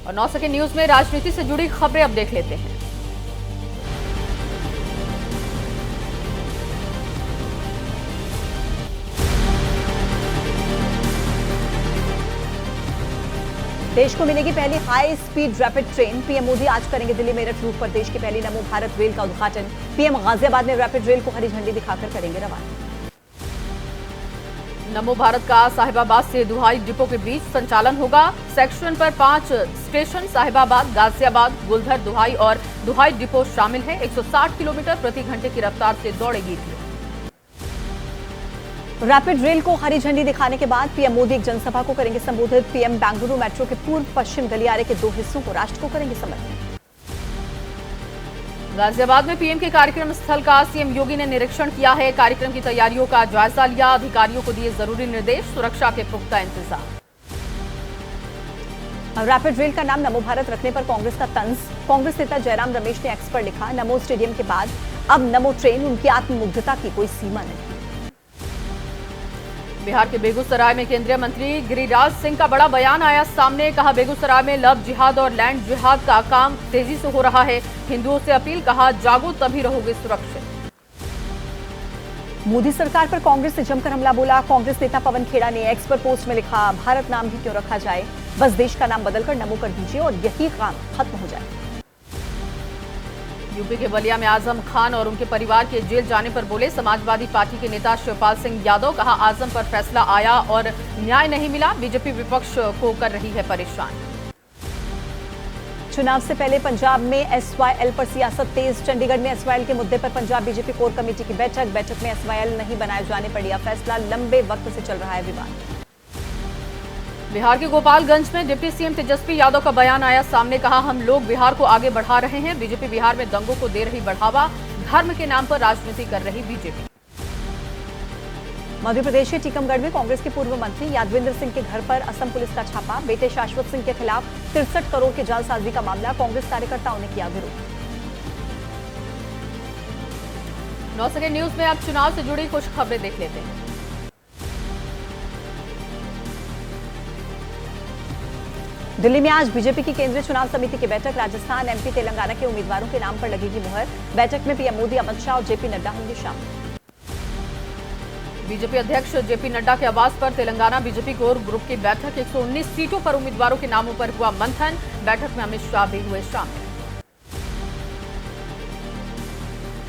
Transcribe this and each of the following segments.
और 9 second news में राजनीति से जुड़ी खबरें अब देख लेते हैं। देश को मिलेगी पहली high speed rapid train. PM Modi आज करेंगे दिल्ली मेरठ रूट पर देश की पहली नमो भारत रेल का उद्घाटन। पीएम गाजियाबाद में रैपिड रेल को हरी झंडी दिखाकर करेंगे रवाना। नमो भारत का साहिबाबाद से दुहाई डिपो के बीच संचालन होगा। सेक्शन पर 5 स्टेशन साहिबाबाद, गाजियाबाद, गुलधर, दुहाई और दुहाई डिपो शामिल है। 160 किलोमीटर प्रति घंटे की रफ्तार से दौड़ेगी ट्रेन। रैपिड रेल को हरी झंडी दिखाने के बाद पीएम मोदी एक जनसभा को करेंगे संबोधित। पीएम बेंगलुरु मेट्रो के पूर्व पश्चिम गलियारे के 2 हिस्सों को राष्ट्र को करेंगे समर्पित। गाजियाबाद में पीएम के कार्यक्रम स्थल का सीएम योगी ने निरीक्षण किया है। कार्यक्रम की तैयारियों का जायजा लिया। अधिकारियों को दिए जरूरी निर्देश, सुरक्षा के पुख्ता इंतजाम। रैपिड रेल का नाम नमो भारत रखने पर कांग्रेस का तंज। कांग्रेस नेता जयराम रमेश ने एक्स पर लिखा, नमो स्टेडियम के बाद अब नमो ट्रेन, उनकी आत्ममुग्धता की कोई सीमा नहीं। बिहार के बेगूसराय में केंद्रीय मंत्री गिरिराज सिंह का बड़ा बयान आया सामने। कहा, बेगूसराय में लव जिहाद और लैंड जिहाद का काम तेजी से हो रहा है। हिंदुओं से अपील, कहा जागो तभी रहोगे सुरक्षित। मोदी सरकार पर कांग्रेस ने जमकर हमला बोला। कांग्रेस नेता पवन खेड़ा ने एक्स पर पोस्ट में लिखा, भारत नाम भी क्यों रखा जाए, बस देश का नाम बदलकर नमो कर दीजिए और यही काम खत्म हो जाए। यूपी के बलिया में आजम खान और उनके परिवार के जेल जाने पर बोले समाजवादी पार्टी के नेता शिवपाल सिंह यादव। कहा, आजम पर फैसला आया और न्याय नहीं मिला, बीजेपी विपक्ष को कर रही है परेशान। चुनाव से पहले पंजाब में एसवाईएल पर सियासत तेज। चंडीगढ़ में एसवाईएल के मुद्दे पर पंजाब बीजेपी कोर कमेटी की बैठक में एसवाईएल नहीं बनाए जाने पर लिया फैसला। लंबे वक्त से चल रहा है विवाद। बिहार के गोपालगंज में डिप्टी सीएम तेजस्वी यादव का बयान आया सामने। कहा, हम लोग बिहार को आगे बढ़ा रहे हैं, बीजेपी बिहार में दंगों को दे रही बढ़ावा, धर्म के नाम पर राजनीति कर रही बीजेपी। मध्य प्रदेश के टीकमगढ़ में कांग्रेस के पूर्व मंत्री यादविंद्र सिंह के घर पर असम पुलिस का छापा। बेटे शाश्वत सिंह के खिलाफ 63 करोड़ के जालसाजी का मामला। कांग्रेस कार्यकर्ताओं ने किया विरोध। 9 सेकंड न्यूज में अब चुनाव से जुड़ी कुछ खबरें देख लेते हैं। दिल्ली में आज बीजेपी की केंद्रीय चुनाव समिति की बैठक। राजस्थान, एमपी, तेलंगाना के उम्मीदवारों के नाम पर लगेगी मुहर। बैठक में पीएम मोदी, अमित शाह और जेपी नड्डा होंगे शामिल। बीजेपी अध्यक्ष जेपी नड्डा के आवास पर तेलंगाना बीजेपी कोर ग्रुप की बैठक। 119 सीटों पर उम्मीदवारों के नामों पर हुआ मंथन। बैठक में अमित शाह भी हुए शामिल।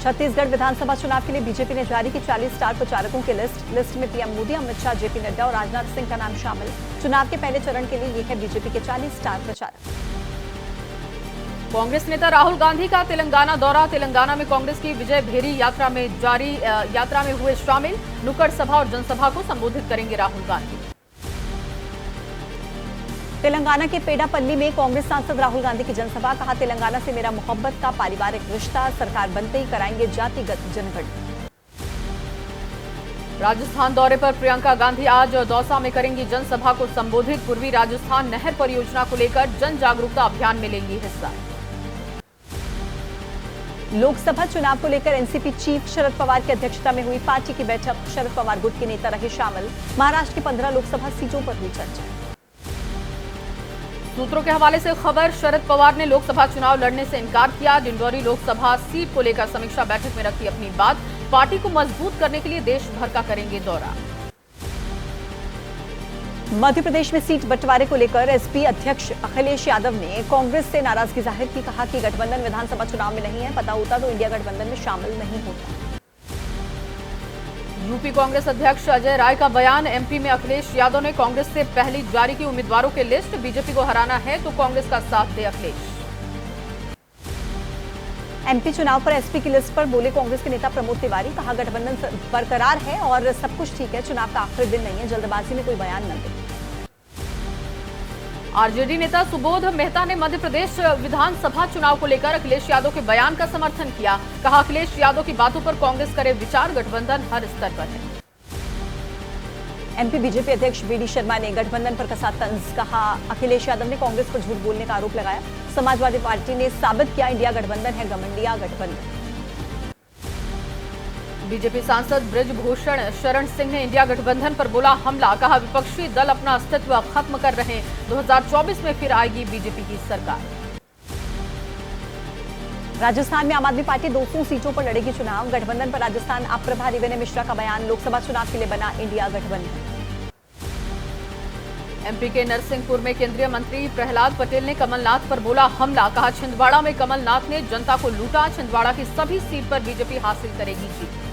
छत्तीसगढ़ विधानसभा चुनाव के लिए बीजेपी ने जारी की 40 स्टार प्रचारकों की लिस्ट में पीएम मोदी, अमित शाह, जेपी नड्डा और राजनाथ सिंह का नाम शामिल। चुनाव के पहले चरण के लिए ये है बीजेपी के 40 स्टार प्रचारक। कांग्रेस नेता राहुल गांधी का तेलंगाना दौरा। तेलंगाना में कांग्रेस की विजय भेरी यात्रा में हुए शामिल। नुक्कड़ सभा और जनसभा को संबोधित करेंगे राहुल गांधी। तेलंगाना के पेडापल्ली में कांग्रेस सांसद राहुल गांधी की जनसभा। कहा, तेलंगाना से मेरा मोहब्बत का पारिवारिक रिश्ता, सरकार बनते ही कराएंगे जातिगत जनगणना। राजस्थान दौरे पर प्रियंका गांधी आज दौसा में करेंगी जनसभा को संबोधित। पूर्वी राजस्थान नहर परियोजना को लेकर जन जागरूकता अभियान में लेंगी हिस्सा। लोकसभा चुनाव को लेकर एनसीपी चीफ शरद पवार की अध्यक्षता में हुई पार्टी की बैठक। शरद पवार गुट के नेता रहे शामिल। महाराष्ट्र की 15 लोकसभा सीटों पर हुई चर्चा। सूत्रों के हवाले से खबर, शरद पवार ने लोकसभा चुनाव लड़ने से इनकार किया। डिंडोरी लोकसभा सीट को लेकर समीक्षा बैठक में रखी अपनी बात। पार्टी को मजबूत करने के लिए देश भर का करेंगे दौरा। मध्य प्रदेश में सीट बंटवारे को लेकर एसपी अध्यक्ष अखिलेश यादव ने कांग्रेस से नाराजगी जाहिर की। कहा कि गठबंधन विधानसभा चुनाव में नहीं है, पता होता तो इंडिया गठबंधन में शामिल नहीं होता। यूपी कांग्रेस अध्यक्ष अजय राय का बयान। एमपी में अखिलेश यादव ने कांग्रेस से पहली जारी की उम्मीदवारों की लिस्ट। बीजेपी को हराना है तो कांग्रेस का साथ दे अखिलेश। एमपी चुनाव पर एसपी की लिस्ट पर बोले कांग्रेस के नेता प्रमोद तिवारी। कहा, गठबंधन बरकरार है और सब कुछ ठीक है, चुनाव का आखिरी दिन नहीं है, जल्दबाजी में कोई बयान न दे। आरजेडी नेता सुबोध मेहता ने मध्य प्रदेश विधानसभा चुनाव को लेकर अखिलेश यादव के बयान का समर्थन किया। कहा, अखिलेश यादव की बातों पर कांग्रेस करे विचार, गठबंधन हर स्तर पर है। एमपी बीजेपी अध्यक्ष बीडी शर्मा ने गठबंधन पर कसा तंज। कहा, अखिलेश यादव ने कांग्रेस पर झूठ बोलने का आरोप लगाया। समाजवादी पार्टी ने साबित किया इंडिया गठबंधन है घमंडिया गठबंधन। बीजेपी सांसद ब्रिजभूषण शरण सिंह ने इंडिया गठबंधन पर बोला हमला, कहा विपक्षी दल अपना अस्तित्व खत्म कर रहे हैं, 2024 में फिर आएगी बीजेपी की सरकार। राजस्थान में आम आदमी पार्टी 200 सीटों पर लड़ेगी चुनाव, गठबंधन पर राजस्थान अब प्रभारी विनय मिश्रा का बयान, लोकसभा चुनाव के लिए बना इंडिया गठबंधन। एमपी के नरसिंहपुर में केंद्रीय मंत्री प्रहलाद पटेल ने कमलनाथ पर बोला हमला, कहा छिंदवाड़ा में कमलनाथ ने जनता को लूटा, छिंदवाड़ा की सभी सीट पर बीजेपी हासिल करेगी जीत।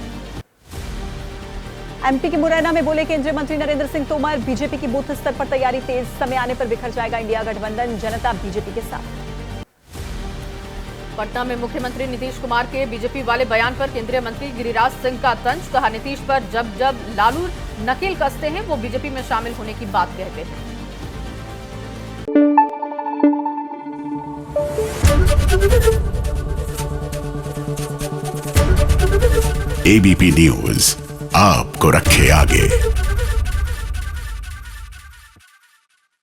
एमपी के मुरैना में बोले केंद्रीय मंत्री नरेंद्र सिंह तोमर, बीजेपी की बूथ स्तर पर तैयारी तेज, समय आने पर बिखर जाएगा इंडिया गठबंधन, जनता बीजेपी के साथ। पटना में मुख्यमंत्री नीतीश कुमार के बीजेपी वाले बयान पर केंद्रीय मंत्री गिरिराज सिंह का तंज, कहा नीतीश पर जब जब लालू नकेल कसते हैं वो बीजेपी में शामिल होने की बात कहते हैं। एबीपी न्यूज आपको रखे आगे।